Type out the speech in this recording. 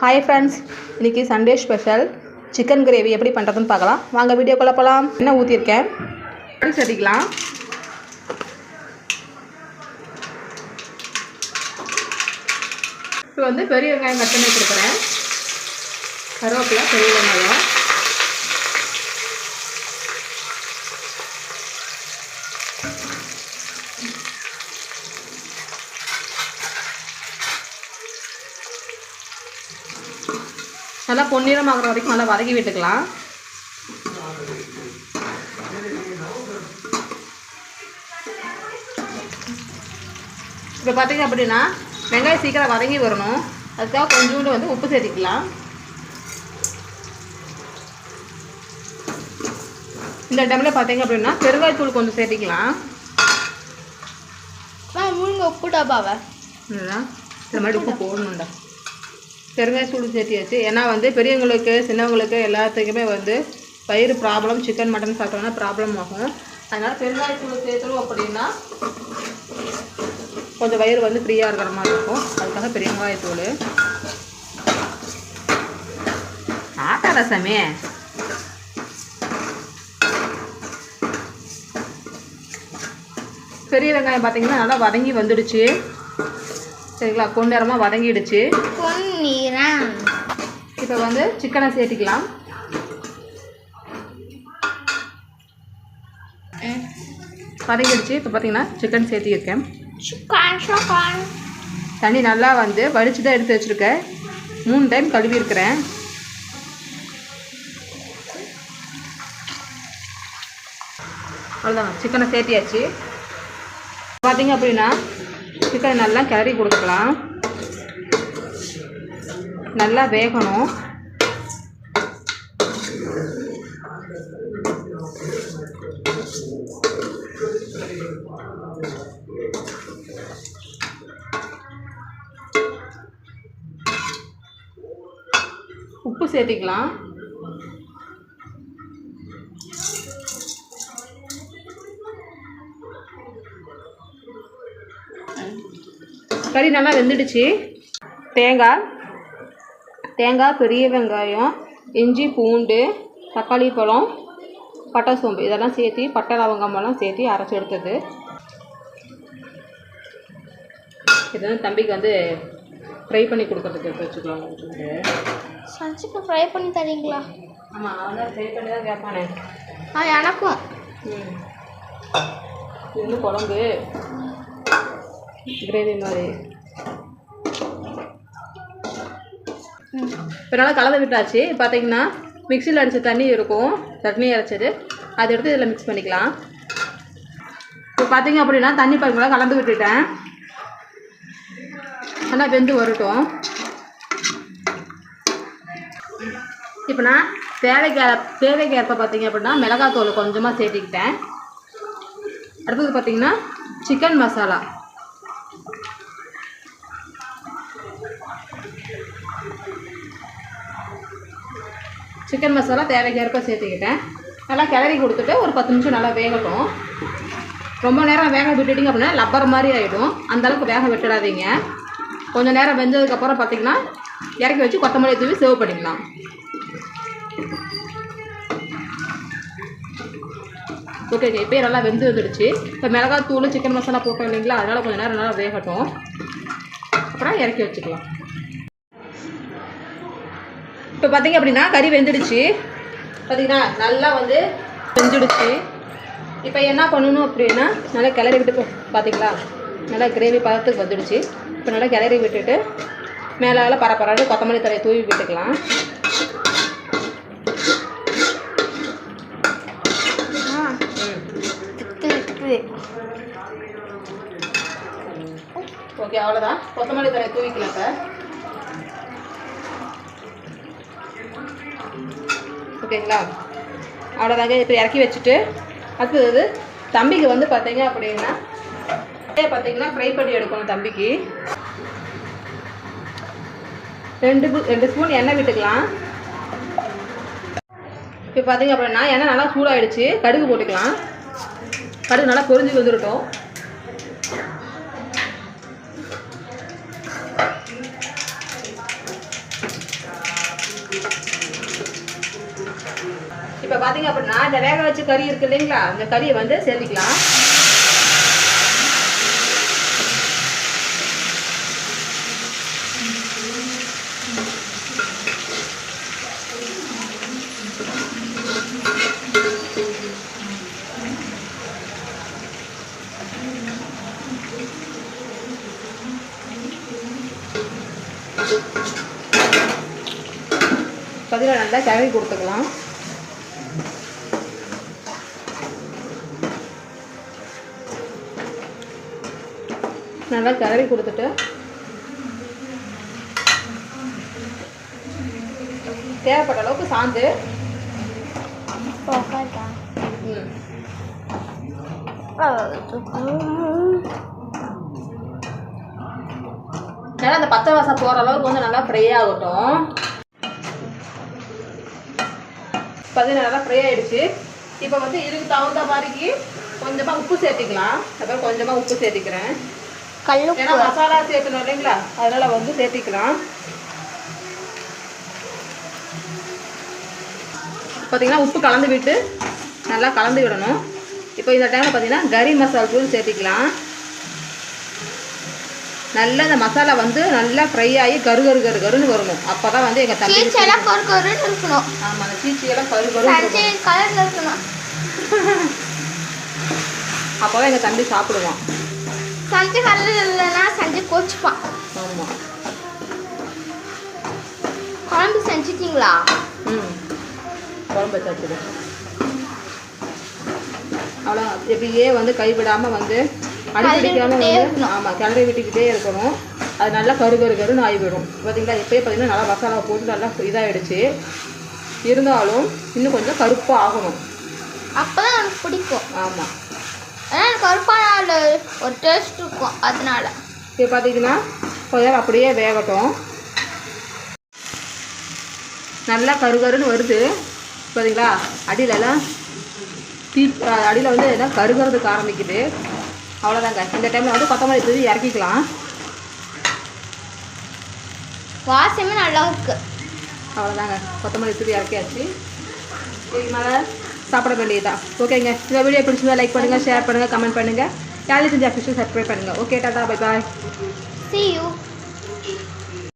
Hi friends, இன்றைக்கி Sunday special chicken gravy எப்படி பண்ணுறதுன்னு பார்க்கலாம். வாங்க வீடியோக்குள்ளே போகலாம். என்ன ஊற்றிருக்கேன் சட்டிக்கலாம். இப்போ வந்து பெரிய வெங்காயம் கட் பண்ணி வச்சுருக்கிறேன். கருவேப்பிலை, பெரிய வெங்காயம், நல்லா பொன்னிறமாகிற வரைக்கும் நல்லா வதக்கி விட்டுக்கலாம். இப்போ பார்த்தீங்க அப்படின்னா வெங்காயம் சீக்கிரம் வதங்கி வரணும். அதுக்காக கொஞ்சோண்டு வந்து உப்பு சேர்த்திக்கலாம். இந்த டைமில் பார்த்தீங்க அப்படின்னா பெருங்காயத்தூள் கொஞ்சம் சேர்த்திக்கலாம். உப்பு டப்பாவை இதுதான் இந்த மாதிரி உப்பு போடணுண்டா. பெருங்காயத்தூள் சேர்த்தியாச்சு. ஏன்னா வந்து பெரியவங்களுக்கு சின்னவங்களுக்கு எல்லாத்துக்குமே வந்து வயிறு ப்ராப்ளம், சிக்கன் மட்டன் சாப்பிட்டோம்னா ப்ராப்ளம் ஆகும். அதனால் பெருங்காயத்தூள் சேர்த்துரும் அப்படின்னா கொஞ்சம் வயிறு வந்து ஃப்ரீயாக இருக்கிற மாதிரி இருக்கும். அதுக்காக பெருங்காயத்தூள். ஆட்டா ரசமே பெரிய வெங்காயம் பார்த்தீங்கன்னா நல்லா வதங்கி வந்துடுச்சு. சரிங்களா, பொன்னிறமாக வதங்கிடுச்சு. இப்போ வந்து சிக்கனை சேர்த்திக்கலாம். வதங்கிடுச்சு. இப்போ பார்த்தீங்கன்னா சிக்கன் சேர்த்திருக்கேன். தண்ணி நல்லா வந்து வடித்து தான் எடுத்து வச்சுருக்கேன். 3 டைம் கழுவி இருக்கிறேன். அவ்வளோதான், சிக்கனை சேர்த்தியாச்சு. பார்த்தீங்க அப்படின்னா சிக்கன் நல்லா கிளறி கொடுத்துக்கலாம். நல்லா வேகணும். உப்பு சேர்த்திக்கலாம். கறி நல்லா வெந்துடுச்சு. தேங்காய், பெரிய வெங்காயம், இஞ்சி, பூண்டு, தக்காளி பழம், பட்டை, சோம்பு இதெல்லாம் சேர்த்து, பட்டை லவங்கமெல்லாம் சேர்த்து அரைச்சி எடுத்தது. இது வந்து தம்பிக்கு வந்து ஃப்ரை பண்ணி கொடுக்கறதுக்கு எடுத்து வச்சுக்கலாம். சச்சிக்கு ஃப்ரை பண்ணி தரீங்களா? ஆமாம், அவன் ஃப்ரை பண்ணி தான் கேட்பானே. எனக்கும். இது வந்து குழம்பு கிரேவி மாதிரி. இப்போ நல்லா கலந்து விட்டாச்சு. பார்த்தீங்கன்னா மிக்சியில் அடித்த தண்ணி இருக்கும், சட்னி அரைச்சது, அதை எடுத்து இதில் மிக்ஸ் பண்ணிக்கலாம். இப்போ பார்த்தீங்க அப்படின்னா தண்ணி பாருங்களா கலந்து விட்டுட்டேன். நல்லா வெந்து வரட்டும். இப்போ நான் தேவைக்கு ஏற்ப பார்த்தீங்க அப்படின்னா மிளகாத்தூள் கொஞ்சமாக சேர்த்திக்கிட்டேன். அடுத்தது பார்த்தீங்கன்னா சிக்கன் மசாலா. சிக்கன் மசாலா தேவைக்கு ஏற்ப சேர்த்துக்கிட்டேன். நல்லா கிளறி கொடுத்துட்டு ஒரு 10 நிமிஷம் நல்லா வேகட்டும். ரொம்ப நேரம் வேக விட்டுட்டிங்க அப்படின்னா லப்பர் மாதிரி ஆகிடும். அந்தளவுக்கு வேக விட்டுடாதீங்க. கொஞ்சம் நேரம் வெந்ததுக்கப்புறம் பார்த்திங்கன்னா இறக்கி வச்சு கொத்தமல்லி தூவி சர்வ் பண்ணிக்கலாம். ஓகே, இப்போயே நல்லா வெந்து வந்துடுச்சு. இப்போ மிளகாத்தூள், சிக்கன் மசாலா போட்டோம் இல்லைங்களா, அதனால் கொஞ்சம் நேரம் நல்லா வேகட்டும். அப்புறம் இறக்கி வச்சுக்கலாம். இப்போ பார்த்திங்க அப்படின்னா கறி வெந்துடுச்சு. பார்த்திங்கன்னா நல்லா வந்து வெந்துடுச்சு. இப்போ என்ன பண்ணணும் அப்படின்னா நல்லா கிளறி விட்டு பார்த்திங்களா நல்லா கிரேவி பதத்துக்கு வந்துடுச்சு. இப்போ நல்லா கிளறி விட்டுட்டு மேலே பரப்பராது கொத்தமல்லி தழையை தூவி விட்டுக்கலாம். ஓகே, அவ்வளோதான். கொத்தமல்லி தழையை தூவிக்கலாம் சார். ஓகேங்களா, அவ்வளோதாங்க. இப்போ இறக்கி வச்சுட்டு அடுத்தது தம்பிக்கு வந்து பார்த்தீங்க அப்படின்னா ஃப்ரை பண்ணி எடுக்கணும். தம்பிக்கு 2 ஸ்பூன் எண்ணெய் விட்டுக்கலாம். இப்போ பார்த்தீங்க அப்படின்னா எண்ணெய் நல்லா சூடாகிடுச்சு. கடுகு போட்டுக்கலாம். கடுகு நல்லா பொரிஞ்சு வந்துடட்டும். இப்போ பார்த்தீங்க அப்படின்னா இந்த வேக வச்ச கறி இருக்கு இல்லைங்களா, இந்த கறியை வந்து சேர்த்திக்கலாம். பதிலாக நல்லா கிளறி கொடுத்துக்கலாம். நல்லா கிளறி கொடுத்துட்டு தேவைப்பட்ட அளவுக்கு சாந்து. நல்லா அந்த பச்சை வாசம் போகிற அளவுக்கு வந்து நல்லா ஃப்ரை ஆகட்டும். பார்த்தீங்கன்னா நல்லா ஃப்ரை ஆகிடுச்சு. இப்போ வந்து இதுக்கு தகுந்த மாதிரிக்கு கொஞ்சமாக உப்பு சேர்த்திக்கலாம். அப்புறம் கொஞ்சமாக உப்பு சேர்த்திக்கிறேன். ஏன்னா மசாலா சேர்க்கணும் இல்லைங்களா, அதனால் வந்து சேர்த்திக்கலாம். பார்த்தீங்கன்னா உப்பு கலந்து விட்டு நல்லா கலந்து விடணும். இப்போ இந்த டைமில் பார்த்தீங்கன்னா கறி மசாலா தூள் சேர்த்திக்கலாம். நல்லா இந்த மசாலா வந்து நல்லா ஃப்ரை ஆகி கருன்னு வரணும். அப்போ தான் வந்து எங்கள் தம்பி இருக்கணும். ஆமாம், அந்த சீச்சியெல்லாம் கருன்னு இருக்கணும். அப்போ தான் எங்கள் தம்பி சாப்பிடுவான். சஞ்சு கலர் இல்லைன்னா சஞ்சு கோச்சிப்பான். ஆமாம். குழம்பு செஞ்சுட்டிங்களா? குழம்பு வச்சாச்சு. அவ்வளோ எப்படியே வந்து கைவிடாமல் வந்து அடிப்பிடிக்காமல் வந்து ஆமாம் கிளறி விட்டுக்கிட்டே இருக்கணும். அது நல்லா கருன்னு ஆகிவிடும். பார்த்தீங்களா, இப்போயே பார்த்தீங்கன்னா நல்லா மசாலா போட்டு நல்லா இதாகிடுச்சு. இருந்தாலும் இன்னும் கொஞ்சம் கருப்பாக ஆகணும். அப்போ தான் எனக்கு பிடிக்கும். ஆமாம், ஆனால் கருப்பான ஒரு டேஸ்ட் இருக்கும். அதனால இப்போ பார்த்தீங்கன்னா கொஞ்சம் அப்படியே வேகட்டும். நல்லா கருன்னு வருது. பார்த்தீங்களா, அடியிலலாம் அடியில் வந்து எல்லாம் கருகிறதுக்கு ஆரம்பிக்குது. அவ்வளோதாங்க. இந்த டைமில் வந்து கொத்தமல்லி தூவி இறக்கிக்கலாம். வாசமே நல்லா இருக்கு. அவ்வளோதாங்க, கொத்தமல்லி தூவி இறக்கியாச்சு. இதுக்கு மேலே சாப்பிட வேண்டியதுதான். ஓகேங்க, இந்த வீடியோ பிடிச்சிருந்தா லைக் பண்ணுங்கள், ஷேர் பண்ணுங்கள், கமெண்ட் பண்ணுங்கள். யாரும் செஞ்சு அஃபிஷியல் சப்ஸ்கிரைப் பண்ணுங்கள். Okay, Tata, bye bye. See you.